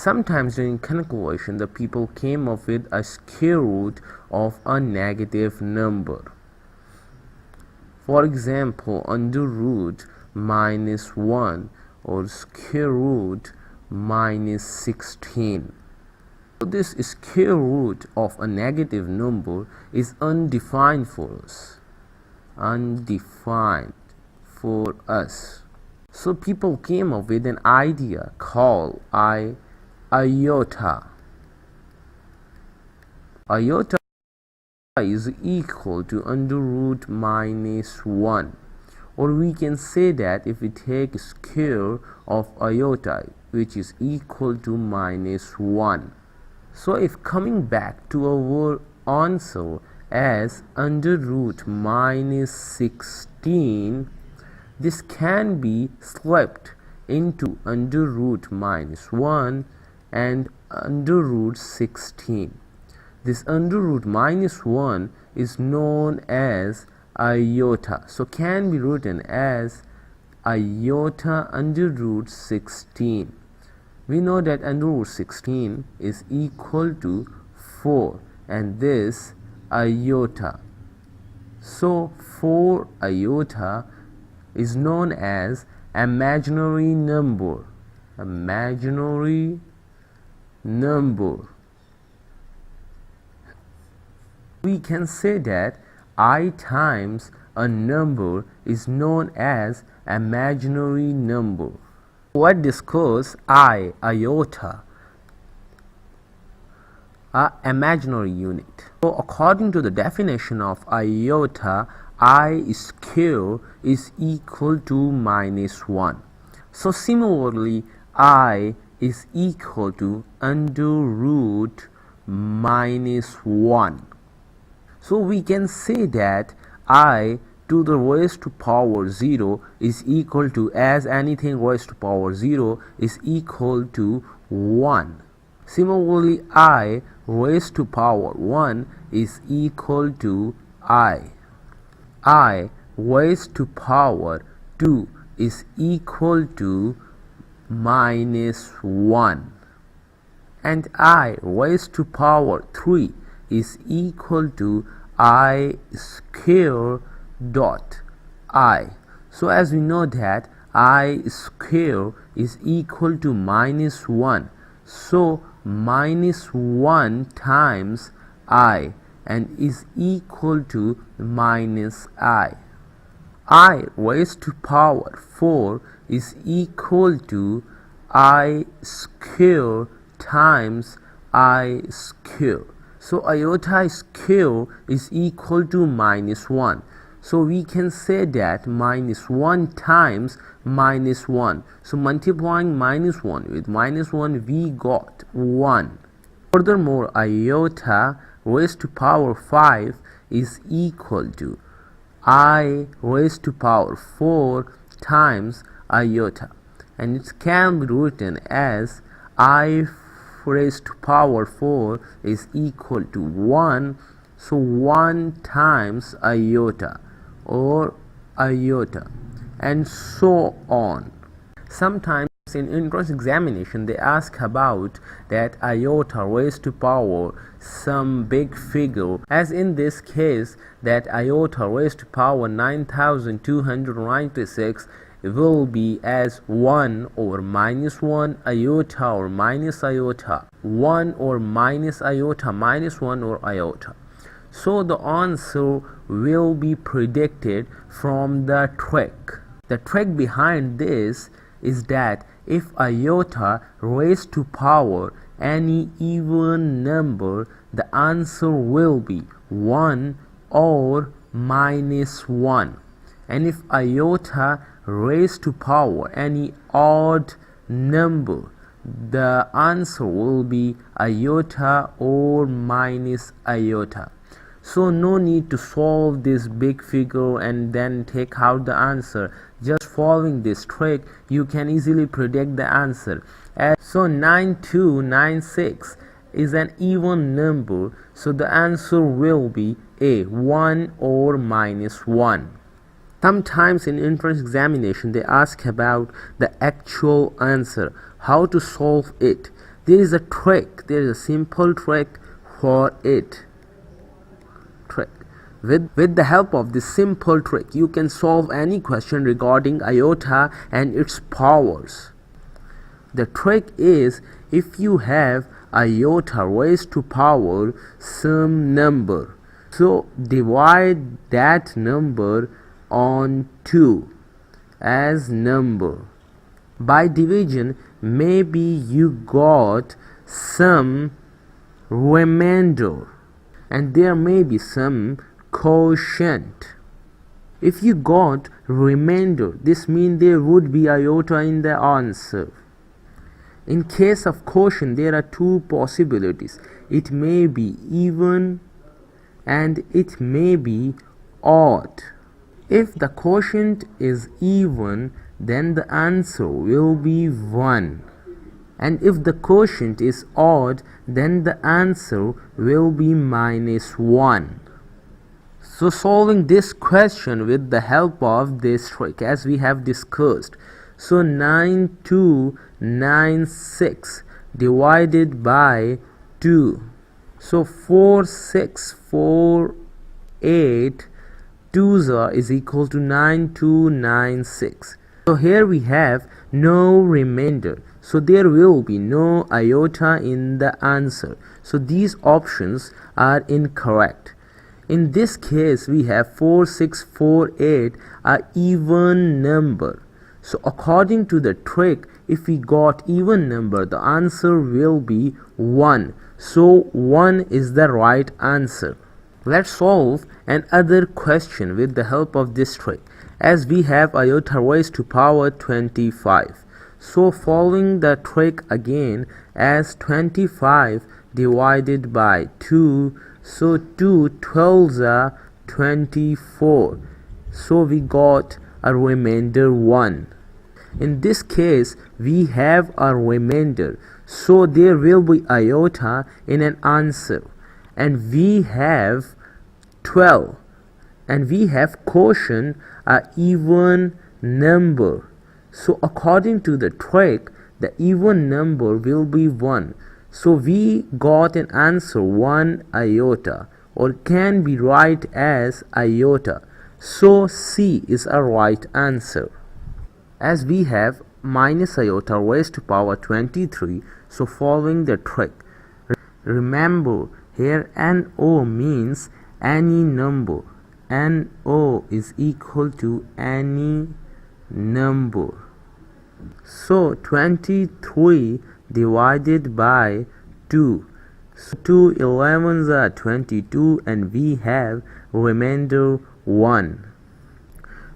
Sometimes during calculation, the people came up with a square root of a negative number. For example, under root minus 1 or square root minus 16. So this square root of a negative number is undefined for us. Undefined for us. So people came up with an idea called iota. Iota is equal to under root minus 1, or we can say that if we take square of iota, which is equal to minus 1. So if coming back to our answer as under root minus 16, this can be slipped into under root minus 1 and under root 16. This under root minus 1 is known as iota, so can be written as iota under root 16. We know that under root 16 is equal to 4, and this iota. So 4 iota is known as imaginary number. Imaginary number. We can say that I times a number is known as imaginary number. Let's discuss iota, a imaginary unit. So according to the definition of iota, I square is equal to minus 1. So similarly, I is equal to under root minus 1. So we can say that I to the raised to power 0 is equal to, as anything raised to power 0 is equal to 1. Similarly, I raised to power 1 is equal to I raised to power 2 is equal to minus 1, and I raised to power 3 is equal to I square dot I. So as we know that I square is equal to minus 1, so minus 1 times I and is equal to minus I raised to power 4 is equal to I square times I square. So iota square is equal to minus 1. So we can say that minus 1 times minus 1. So multiplying minus 1 with minus 1, we got 1. Furthermore, iota raised to power 5 is equal to I raised to power 4 times iota, and it can be written as I raised to power 4 is equal to 1, so 1 times iota or iota, and so on. Sometimes in entrance examination they ask about that iota raised to power some big figure, as in this case that iota raised to power 9296 will be as 1 or minus 1 iota or minus iota, 1 or minus iota, minus 1 or iota. So the answer will be predicted from the trick. The trick behind this is that if iota raised to power any even number, the answer will be 1 or minus 1. And if iota raised to power any odd number, the answer will be iota or minus iota. So no need to solve this big figure and then take out the answer. Just following this trick, you can easily predict the answer. So 9296 is an even number, so the answer will be A, 1 or minus 1. Sometimes in entrance examination they ask about the actual answer, how to solve it. there is a trick, there is a simple trick for it. With the help of this simple trick, you can solve any question regarding iota and its powers. The trick is, if you have iota raised to power some number, so divide that number on 2 as number. By division, maybe you got some remainder and there may be some quotient. If you got remainder, this means there would be iota in the answer. In case of quotient, there are two possibilities. It may be even and it may be odd. If the quotient is even, then the answer will be 1. And if the quotient is odd, then the answer will be -1. So solving this question with the help of this trick, as we have discussed. So 9296 divided by 2. So 4648 2s is equal to 9296. So here we have no remainder. So there will be no iota in the answer. So these options are incorrect. In this case, we have 4648, a even number. So according to the trick, if we got even number, the answer will be 1. So 1 is the right answer. Let's solve another question with the help of this trick, as we have iota raised to power 25. So following the trick again, as 25 divided by 2, so 2 12s are 24. So we got a remainder 1. In this case, we have a remainder, so there will be iota in an answer. And we have 12, and we have quotient, a even number. So according to the trick, the even number will be 1. So we got an answer 1 iota, or can be write as iota. So C is a right answer. As we have minus iota raised to power 23, so following the trick, remember here NO means any number. NO is equal to any number. So 23 divided by 2. So 2 11s are 22, and we have remainder 1.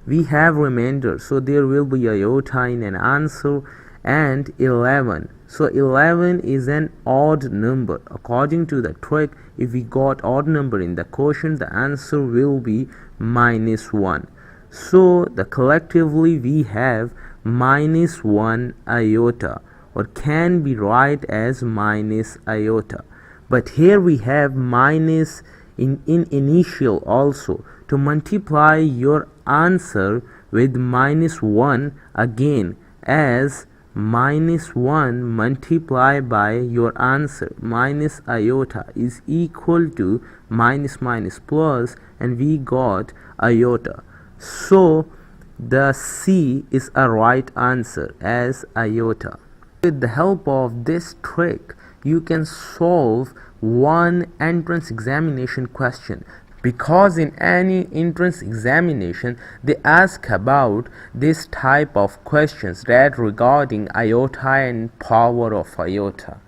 We have remainder, so there will be iota in an answer, and 11. So 11 is an odd number. According to the trick, if we got odd number in the quotient, the answer will be -1. So collectively we have -1 iota, or can be write as minus iota. But here we have minus in initial also. To multiply your answer with -1 again, as -1 multiplied by your answer minus iota is equal to minus plus, and we got iota. So the C is a right answer as iota. With the help of this trick, you can solve one entrance examination question, because in any entrance examination they ask about this type of questions that regarding iota and power of iota.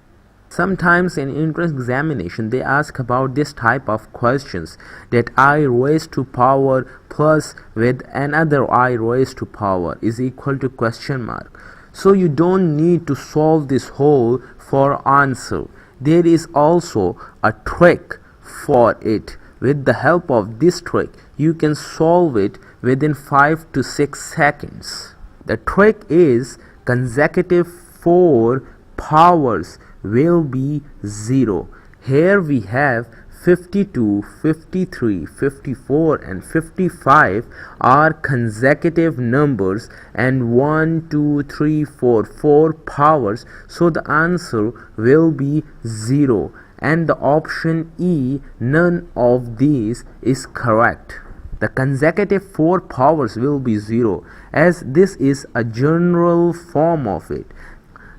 Sometimes in entrance examination they ask about this type of questions, that I raised to power plus with another I raised to power is equal to question mark. So you don't need to solve this whole for answer. There is also a trick for it. With the help of this trick, you can solve it within 5 to 6 seconds. The trick is consecutive 4 powers will be 0. Here we have 52, 53, 54 and 55 are consecutive numbers and 1, 2, 3, 4 powers, so the answer will be 0, and the option E, none of these is correct. The consecutive 4 powers will be 0, as this is a general form of it,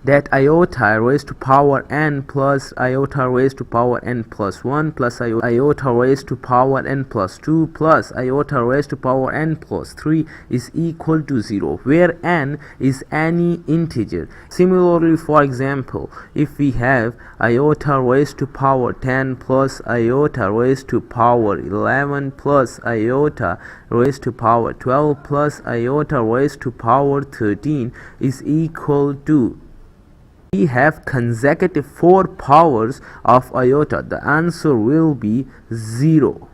that iota raised to power n plus iota raised to power n plus 1 plus iota raised to power n plus 2 plus iota raised to power n plus 3 is equal to 0, where n is any integer. Similarly, for example, if we have iota raised to power 10 plus iota raised to power 11 plus iota raised to power 12 plus iota raised to power 13 is equal to, we have consecutive 4 powers of iota, the answer will be 0.